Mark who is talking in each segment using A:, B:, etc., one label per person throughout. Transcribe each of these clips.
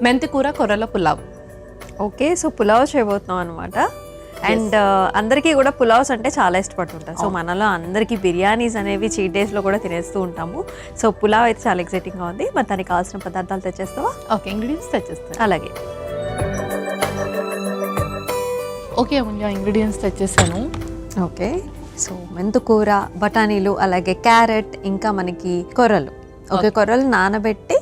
A: మెంతి కూర కొర్రల pulao.
B: Okay, so pulao చేయబోతున్నాం అనమాట. అండ్ అందరికీ కూడా పులావ్స్ అంటే చాలా ఇష్టపడుతుంటారు. సో మనలో అందరికీ బిర్యానీస్ అనేవి చీట్ డేస్లో కూడా తినేస్తూ ఉంటాము. సో పులావ్ అయితే చాలా ఎక్సైటింగ్గా ఉంది. మరి దానికి కావాల్సిన పదార్థాలు తెచ్చేస్తావా?
A: ఓకే, ఇంగ్రీడియంట్స్ తెచ్చేస్తాను.
B: అలాగే.
A: ఓకే అమూల్య, ఇంగ్రీడియంట్స్ తెచ్చేసాను.
B: ఓకే, సో మెంతుకూర, బఠానీలు, అలాగే క్యారెట్, ఇంకా మనకి కొర్రలు. ఓకే, కొర్రలు నానబెట్టి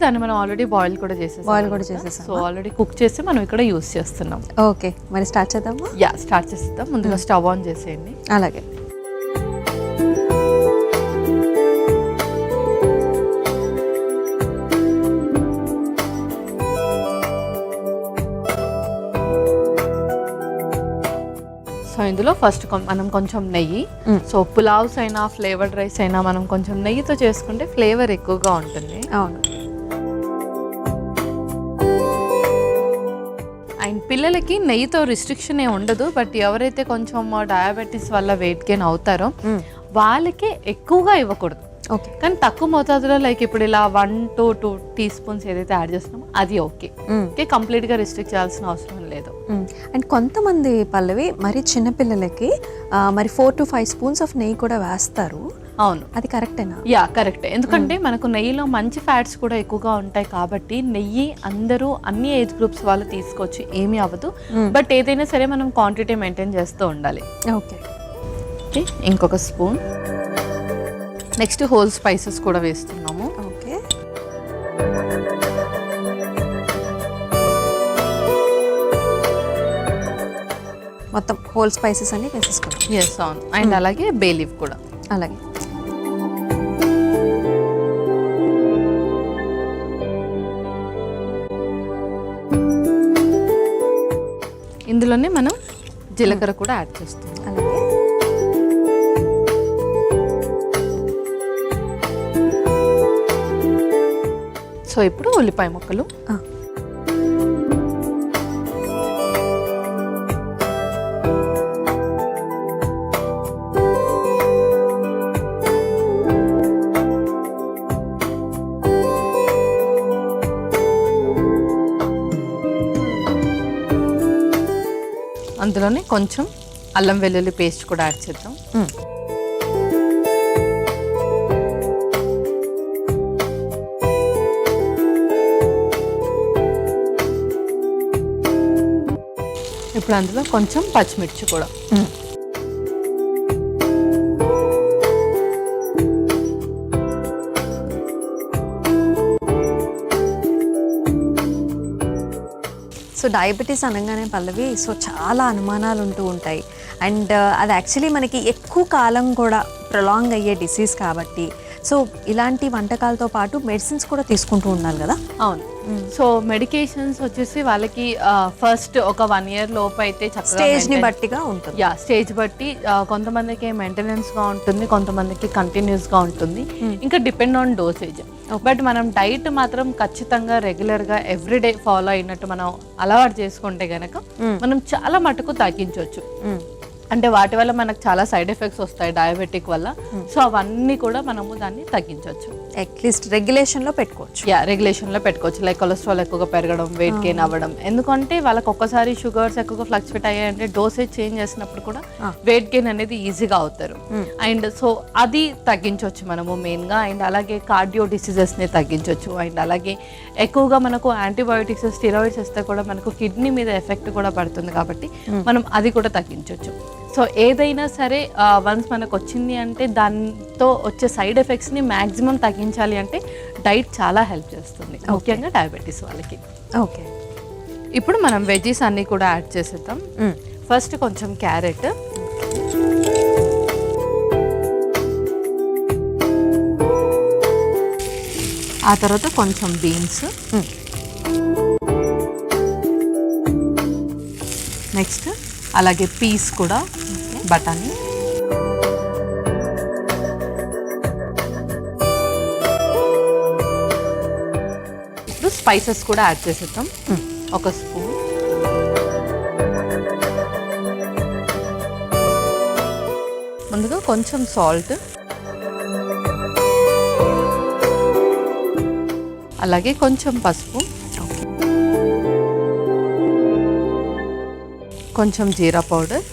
A: దాన్ని మనం ఆల్రెడీ బాయిల్ కూడా చేసేసాం. సో ఆల్రెడీ కుక్ చేసి మనం ఇక్కడ యూస్ చేస్తున్నాం.
B: ఓకే, మరి స్టార్ట్ చేద్దామా?
A: స్టార్ట్ చేసేద్దాం. ముందుగా స్టవ్ ఆన్ చేసేయండి.
B: అలాగే.
A: సో ఇందులో ఫస్ట్ మనం కొంచెం నెయ్యి. సో పులావ్స్ అయినా ఫ్లేవర్డ్ రైస్ అయినా మనం కొంచెం నెయ్యితో చేసుకుంటే ఫ్లేవర్ ఎక్కువగా ఉంటుంది.
B: అవును.
A: అండ్ పిల్లలకి నెయ్యితో రిస్ట్రిక్షన్ ఏ ఉండదు, బట్ ఎవరైతే కొంచెం డయాబెటీస్ వల్ల వెయిట్ గెయిన్ అవుతారో వాళ్ళకి ఎక్కువగా ఇవ్వకూడదు.
B: ఓకే,
A: కానీ తక్కువ మోతాదులో లైక్ ఇప్పుడు ఇలా 1 to 2 teaspoons ఏదైతే యాడ్ చేస్తున్నామో అది ఓకే. కంప్లీట్గా రిస్ట్రిక్ట్ చేయాల్సిన అవసరం లేదు.
B: అండ్ కొంతమంది పల్లవి మరి చిన్నపిల్లలకి మరి 4 to 5 spoons ఆఫ్ నెయ్యి కూడా వేస్తారు.
A: అవును,
B: అది కరెక్టేనా?
A: కరెక్టే. ఎందుకంటే మనకు నెయ్యిలో మంచి ఫ్యాట్స్ కూడా ఎక్కువగా ఉంటాయి కాబట్టి నెయ్యి అందరూ అన్ని ఏజ్ గ్రూప్స్ వాళ్ళు తీసుకోవచ్చు, ఏమీ అవ్వదు. బట్ ఏదైనా సరే మనం క్వాంటిటీ మెయింటైన్ చేస్తూ ఉండాలి.
B: ఓకే,
A: ఇంకొక స్పూన్. నెక్స్ట్ హోల్ స్పైసెస్ కూడా వేస్తున్నాము.
B: ఓకే, మొత్తం హోల్ స్పైసెస్ అన్ని వేసేసుకున్నాం.
A: అవును. అండ్ అలాగే బే లీఫ్ కూడా.
B: అలాగే.
A: ఇందులోనే మనం జీలకర్ర కూడా యాడ్ చేస్తాం.
B: అలాగే.
A: సో ఇప్పుడు ఉల్లిపాయ ముక్కలు. అందులోనే కొంచెం అల్లం వెల్లుల్లి పేస్ట్ కూడా యాడ్ చేద్దాం. ఇప్పుడు అందులో కొంచెం పచ్చిమిర్చి కూడా.
B: సో డయాబెటీస్ అనగానే పల్లవి సో చాలా అనుమానాలు ఉంటూ ఉంటాయి. అండ్ అది యాక్చువల్లీ మనకి ఎక్కువ కాలం కూడా ప్రొలాంగ్ అయ్యే డిసీజ్ కాబట్టి సో ఇలాంటి వంటకాలతో పాటు మెడిసిన్స్ కూడా తీసుకుంటూ ఉండాలి కదా?
A: అవును. సో మెడికేషన్స్ వచ్చేసి వాళ్ళకి ఫస్ట్ ఒక 1 year లోపు అయితే
B: స్టేజ్ని బట్టిగా ఉంటుంది.
A: స్టేజ్ బట్టి కొంతమందికి మెయింటెనెన్స్గా ఉంటుంది, కొంతమందికి కంటిన్యూస్గా ఉంటుంది. ఇంకా డిపెండ్ ఆన్ డోసేజ్. బట్ మనం డైట్ మాత్రం ఖచ్చితంగా రెగ్యులర్గా ఎవ్రీడే ఫాలో అయినట్టు మనం అలవాటు చేసుకుంటే గనక మనం చాలా మటుకు తగ్గించవచ్చు. అంటే వాటి వల్ల మనకు చాలా సైడ్ ఎఫెక్ట్స్ వస్తాయి డయాబెటిక్ వల్ల. సో అవన్నీ కూడా మనము దాన్ని తగ్గించవచ్చు.
B: అట్లీస్ట్ రెగ్యులేషన్లో పెట్టుకోవచ్చు.
A: రెగ్యులేషన్లో పెట్టుకోవచ్చు. లైక్ కొలెస్ట్రాల్ ఎక్కువగా పెరగడం, వెయిట్ గెయిన్ అవ్వడం. ఎందుకంటే వాళ్ళకి ఒక్కసారి షుగర్స్ ఎక్కువగా ఫ్లక్చువేట్ అయ్యాయంటే డోసేజ్ చేంజ్ చేసినప్పుడు కూడా వెయిట్ గెయిన్ అనేది ఈజీగా అవుతారు. అండ్ సో అది తగ్గించవచ్చు మనము మెయిన్గా. అండ్ అలాగే కార్డియో డిసీజెస్ని తగ్గించవచ్చు. అండ్ అలాగే ఎక్కువగా మనకు యాంటీబయోటిక్స్, స్టిరాయిడ్స్ ఇస్తే కూడా మనకు కిడ్నీ మీద ఎఫెక్ట్ కూడా పడుతుంది కాబట్టి మనం అది కూడా తగ్గించవచ్చు. సో ఏదైనా సరే వన్స్ మనకు వచ్చింది అంటే దాంతో వచ్చే సైడ్ ఎఫెక్ట్స్ని మ్యాక్సిమం తగ్గించాలి అంటే డైట్ చాలా హెల్ప్ చేస్తుంది, ముఖ్యంగా డయాబెటీస్ వాళ్ళకి.
B: ఓకే,
A: ఇప్పుడు మనం వెజ్జీస్ అన్నీ కూడా యాడ్ చేసేద్దాం. ఫస్ట్ కొంచెం క్యారెట్, ఆ తర్వాత కొంచెం బీన్స్, నెక్స్ట్ అలాగే పీస్ కూడా, బఠానీ, ఇప్పుడు స్పైసెస్ కూడా యాడ్ చేసేద్దాం. ఒక స్పూన్, ముందుగా కొంచెం సాల్ట్, అలాగే కొంచెం పసుపు, కొంచెం జీరా పౌడర్,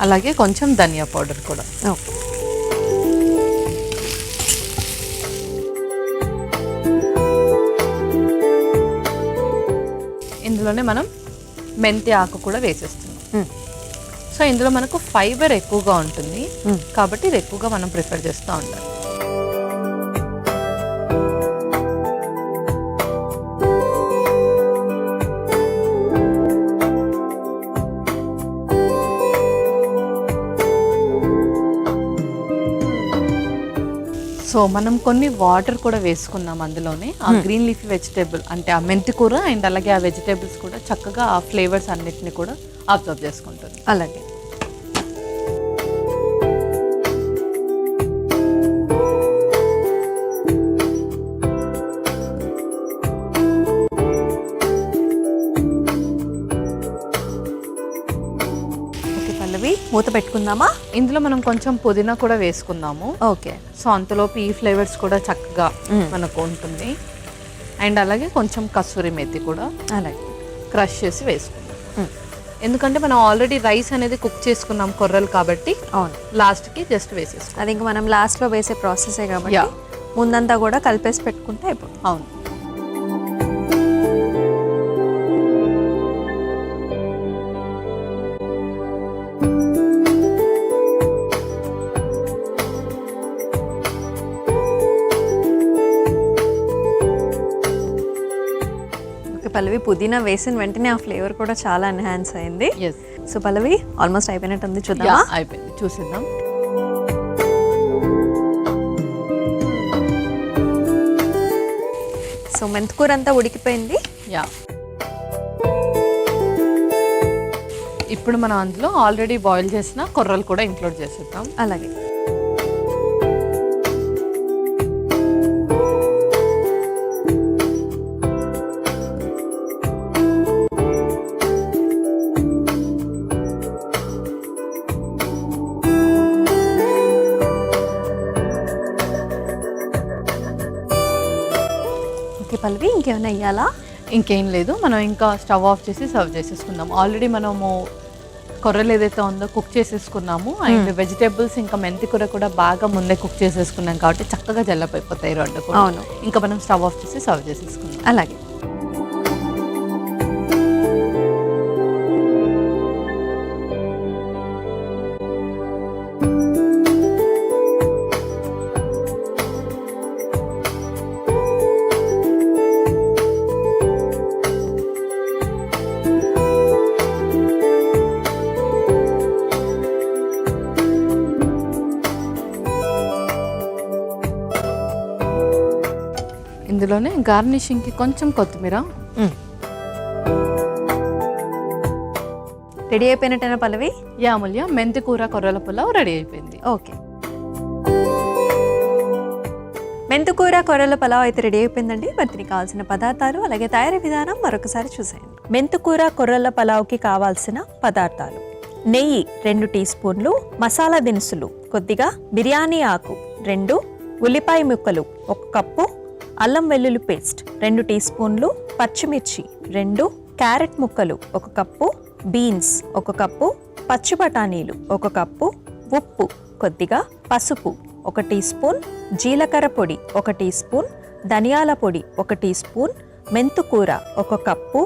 A: అలాగే కొంచెం ధనియా పౌడర్ కూడా.
B: ఓకే.
A: ఇందులోనే మనం మెంతి ఆకు కూడా వేసేస్తున్నాం. సో ఇందులో మనకు ఫైబర్ ఎక్కువగా ఉంటుంది కాబట్టి ఇది ఎక్కువగా మనం ప్రిఫర్ చేస్తూ ఉండాలి. సో మనం కొన్ని వాటర్ కూడా వేసుకున్నాం అందులోనే. ఆ గ్రీన్ లీఫీ వెజిటేబుల్ అంటే ఆ మెంతి కూర అండ్ అలాగే ఆ వెజిటేబుల్స్ కూడా చక్కగా ఆ ఫ్లేవర్స్ అన్నిటిని కూడా అబ్జర్వ్ చేసుకుంటుంది.
B: అలాగే పల్లవి మూత పెట్టుకుందామా?
A: ఇందులో మనం కొంచెం పుదీనా కూడా వేసుకుందాము.
B: ఓకే.
A: సో అంతలోపు ఈ ఫ్లేవర్స్ కూడా చక్కగా మనకు ఉంటుంది. అండ్ అలాగే కొంచెం కస్తూరి మేతి కూడా
B: అలాగే
A: క్రష్ చేసి వేసుకుందాం. ఎందుకంటే మనం ఆల్రెడీ రైస్ అనేది కుక్ చేసుకున్నాం కొర్రలు కాబట్టి.
B: అవును,
A: లాస్ట్కి జస్ట్ వేసేసుకో.
B: అది ఇంకా మనం లాస్ట్లో వేసే ప్రాసెసే కాబట్టి ముందంతా కూడా కలిపేసి పెట్టుకుంటే అయిపోతుంది.
A: అవును.
B: పల్లవి పుదీనా వేసిన వెంటనే ఆ ఫ్లేవర్ కూడా చాలా ఎన్హాన్స్ అయింది. సో పల్లవి ఆల్మోస్ట్ అయిపోయినట్టుంది, చూద్దాం.
A: అయిపోయింది, చూసేద్దాం.
B: సో మెంతికూర అంతా ఉడికిపోయింది.
A: ఇప్పుడు మనం అందులో ఆల్రెడీ బాయిల్ చేసిన కొర్రలు కూడా ఇంక్లూడ్ చేసేద్దాం.
B: అలాగే పల్లవి ఇంకేమైనా వేయాలా?
A: ఇంకేం లేదు, మనం ఇంకా స్టవ్ ఆఫ్ చేసి సర్వ్ చేసేసుకుందాం. ఆల్రెడీ మనము కొర్రలు ఏదైతే ఉందో కుక్ చేసేసుకున్నాము. అండ్ వెజిటేబుల్స్ ఇంకా మెంతి కూర కూడా బాగా ముందే కుక్ చేసేసుకున్నాం కాబట్టి చక్కగా జల్లపైపోతాయి రెండు కూడా.
B: అవును.
A: ఇంకా మనం స్టవ్ ఆఫ్ చేసి సర్వ్ చేసేసుకుందాం.
B: అలాగే
A: ఇందులోనే గార్నిషింగ్కి కొంచెం కొత్తిమీర.
B: రెడీ అయిపోయినట్టేనా పల్లవి?
A: యాముల్య మెంతి కూర కొర్రల పులావ్ రెడీ అయిపోయింది.
B: ఓకే, మెంతికూర కొర్రల పలావ్ అయితే రెడీ అయిపోయిందండి. మరి దీనికి కావాల్సిన పదార్థాలు అలాగే తయారీ విధానం మరొకసారి చూసేయండి. మెంతికూర కొర్రల పలావ్కి కావాల్సిన పదార్థాలు: నెయ్యి 2 టీ స్పూన్లు, మసాలా దినుసులు కొద్దిగా, బిర్యానీ ఆకు 2, ఉల్లిపాయ ముక్కలు 1 కప్పు, అల్లం వెల్లుల్లి పేస్ట్ 2 టీ స్పూన్లు, పచ్చిమిర్చి 2, క్యారెట్ ముక్కలు 1 కప్పు, బీన్స్ 1 కప్పు, పచ్చి బఠానీలు 1 కప్పు, ఉప్పు కొద్దిగా, పసుపు 1 టీ స్పూన్, జీలకర్ర పొడి 1 టీ స్పూన్, ధనియాల పొడి 1 టీ స్పూన్, మెంతుకూర 1 కప్పు,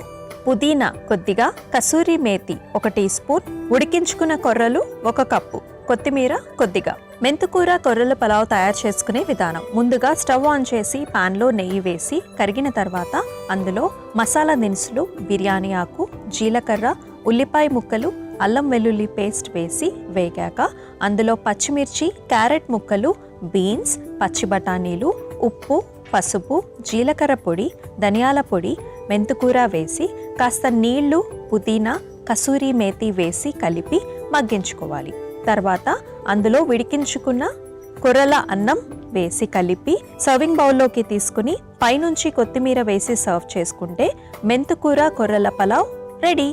B: పుదీనా కొద్దిగా, కసూరి మేతి 1 టీ స్పూన్, ఉడికించుకున్న కొర్రలు 1 కప్పు, కొత్తిమీర కొద్దిగా. మెంతికూర కొర్రల పలావ్ తయారు చేసుకునే విధానం: ముందుగా స్టవ్ ఆన్ చేసి పాన్లో నెయ్యి వేసి కరిగిన తర్వాత అందులో మసాలా దినుసులు, బిర్యానీ ఆకు, జీలకర్ర, ఉల్లిపాయ ముక్కలు, అల్లం వెల్లుల్లి పేస్ట్ వేసి వేగాక అందులో పచ్చిమిర్చి, క్యారెట్ ముక్కలు, బీన్స్, పచ్చి బఠానీలు, ఉప్పు, పసుపు, జీలకర్ర పొడి, ధనియాల పొడి, మెంతికూర వేసి కాస్త నీళ్లు, పుదీనా, కసూరి మేతి వేసి కలిపి మగ్గించుకోవాలి. తర్వాత అందులో ఉడికించుకున్న కొర్రల అన్నం వేసి కలిపి సర్వింగ్ బౌల్లోకి తీసుకుని పైనుంచి కొత్తిమీర వేసి సర్వ్ చేసుకుంటే మెంతికూర కొర్రల పలావ్ రెడీ.